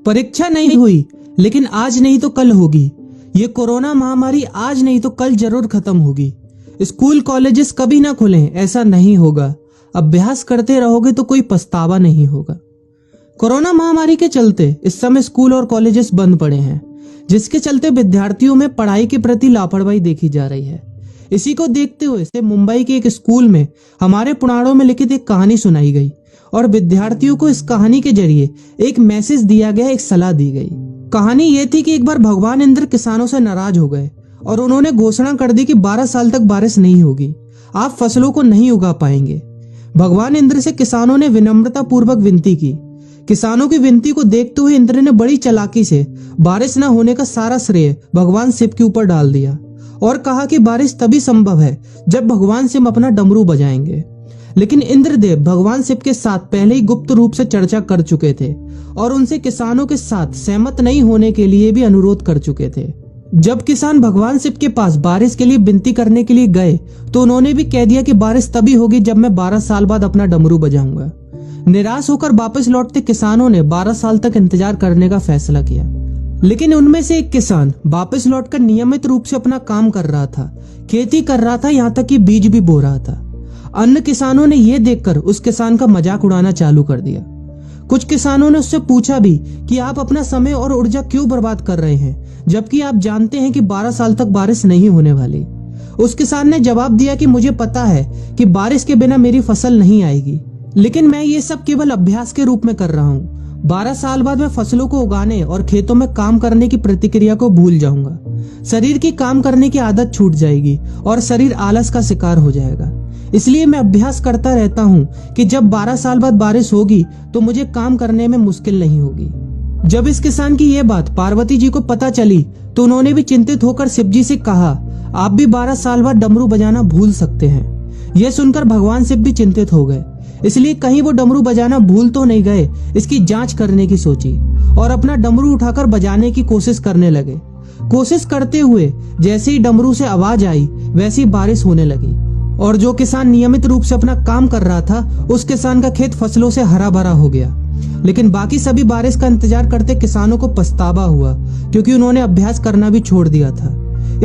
परीक्षा नहीं हुई, लेकिन आज नहीं तो कल होगी। ये कोरोना महामारी आज नहीं तो कल जरूर खत्म होगी। स्कूल कॉलेजेस कभी ना खुलें, ऐसा नहीं होगा। अभ्यास करते रहोगे तो कोई पछतावा नहीं होगा। कोरोना महामारी के चलते इस समय स्कूल और कॉलेजेस बंद पड़े हैं, जिसके चलते विद्यार्थियों में पढ़ाई के प्रति लापरवाही देखी जा रही है। इसी को देखते हुए से मुंबई के एक स्कूल में हमारे पुराणों में लिखित एक कहानी सुनाई गई और विद्यार्थियों को इस कहानी के जरिए एक मैसेज दिया गया, एक सलाह दी गई। कहानी ये थी कि एक बार भगवान इंद्र किसानों से नाराज हो गए और उन्होंने घोषणा कर दी कि 12 साल तक बारिश नहीं होगी, आप फसलों को नहीं उगा पाएंगे। भगवान इंद्र से किसानों ने विनम्रता पूर्वक विनती की। किसानों की विनती को देखते हुए इंद्र ने बड़ी चालाकी से बारिश न होने का सारा श्रेय भगवान शिव के ऊपर डाल दिया और कहा कि बारिश तभी संभव है जब भगवान शिव अपना डमरू बजाएंगे। लेकिन इंद्रदेव भगवान शिव के साथ पहले ही गुप्त रूप से चर्चा कर चुके थे और उनसे किसानों के साथ सहमत नहीं होने के लिए भी अनुरोध कर चुके थे। जब किसान भगवान शिव के पास बारिश के लिए विनती करने के लिए गए तो उन्होंने भी कह दिया कि बारिश तभी होगी जब मैं 12 साल बाद अपना डमरू बजाऊंगा। निराश होकर वापस लौटते किसानों ने 12 साल तक इंतजार करने का फैसला किया। लेकिन उनमें से एक किसान वापस लौटकर नियमित रूप से अपना काम कर रहा था, खेती कर रहा था, यहाँ तक कि बीज भी बो रहा था। अन्य किसानों ने यह देखकर उस किसान का मजाक उड़ाना चालू कर दिया। कुछ किसानों ने उससे पूछा भी कि आप अपना समय और ऊर्जा क्यों बर्बाद कर रहे हैं, जबकि आप जानते हैं कि 12 साल तक बारिश नहीं होने वाली। उस किसान ने जवाब दिया कि मुझे पता है कि बारिश के बिना मेरी फसल नहीं आएगी, लेकिन मैं ये सब केवल अभ्यास के रूप में कर रहा हूँ। 12 साल बाद मैं फसलों को उगाने और खेतों में काम करने की प्रतिक्रिया को भूल जाऊंगा। शरीर की काम करने की आदत छूट जाएगी और शरीर आलस का शिकार हो जाएगा। इसलिए मैं अभ्यास करता रहता हूँ कि जब 12 साल बाद बारिश होगी तो मुझे काम करने में मुश्किल नहीं होगी। जब इस किसान की ये बात पार्वती जी को पता चली तो उन्होंने भी चिंतित होकर शिव जी से कहा, आप भी 12 साल बाद डमरू बजाना भूल सकते हैं। यह सुनकर भगवान शिव भी चिंतित हो गए, इसलिए कहीं वो डमरू बजाना भूल तो नहीं गए, इसकी जांच करने की सोची और अपना डमरू उठाकर बजाने की कोशिश करने लगे। कोशिश करते हुए जैसे ही डमरू से आवाज आई वैसी बारिश होने लगी और जो किसान नियमित रूप से अपना काम कर रहा था उस किसान का खेत फसलों से हरा भरा हो गया। लेकिन बाकी सभी बारिश का इंतजार करते किसानों को पछतावा हुआ, क्योंकि उन्होंने अभ्यास करना भी छोड़ दिया था।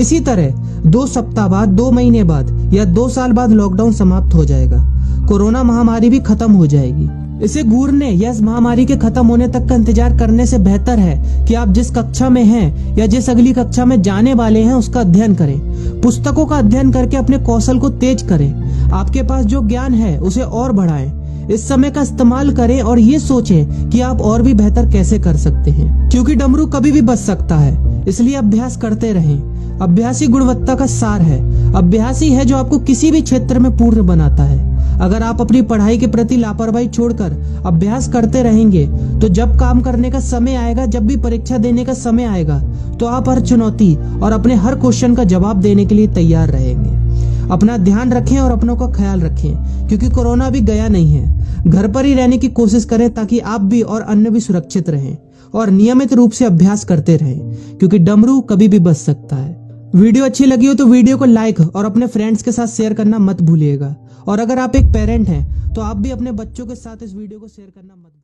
इसी तरह 2 सप्ताह बाद, 2 महीने बाद या 2 साल बाद लॉकडाउन समाप्त हो जाएगा। कोरोना महामारी भी खत्म हो जाएगी। इसे घूरने या इस महामारी के खत्म होने तक का इंतजार करने से बेहतर है कि आप जिस कक्षा में हैं या जिस अगली कक्षा में जाने वाले हैं उसका अध्ययन करें। पुस्तकों का अध्ययन करके अपने कौशल को तेज करें। आपके पास जो ज्ञान है उसे और बढ़ाएं। इस समय का इस्तेमाल करें और ये सोचें कि आप और भी बेहतर कैसे कर सकते हैं, क्योंकि डमरू कभी भी बच सकता है। इसलिए अभ्यास करते रहें। अभ्यास ही गुणवत्ता का सार है। अभ्यास ही है जो आपको किसी भी क्षेत्र में पूर्ण बनाता है। अगर आप अपनी पढ़ाई के प्रति लापरवाही छोड़कर अभ्यास करते रहेंगे तो जब काम करने का समय आएगा, जब भी परीक्षा देने का समय आएगा, तो आप हर चुनौती और अपने हर क्वेश्चन का जवाब देने के लिए तैयार रहेंगे। अपना ध्यान रखें और अपनों का ख्याल रखें, क्योंकि कोरोना भी गया नहीं है। घर पर ही रहने की कोशिश करें ताकि आप भी और अन्य भी सुरक्षित रहें और नियमित रूप से अभ्यास करते रहें, क्योंकि डमरू कभी भी बच सकता है। वीडियो अच्छी लगी हो तो वीडियो को लाइक और अपने फ्रेंड्स के साथ शेयर करना मत भूलिएगा। और अगर आप एक पेरेंट हैं तो आप भी अपने बच्चों के साथ इस वीडियो को शेयर करना मत भूलिएगा।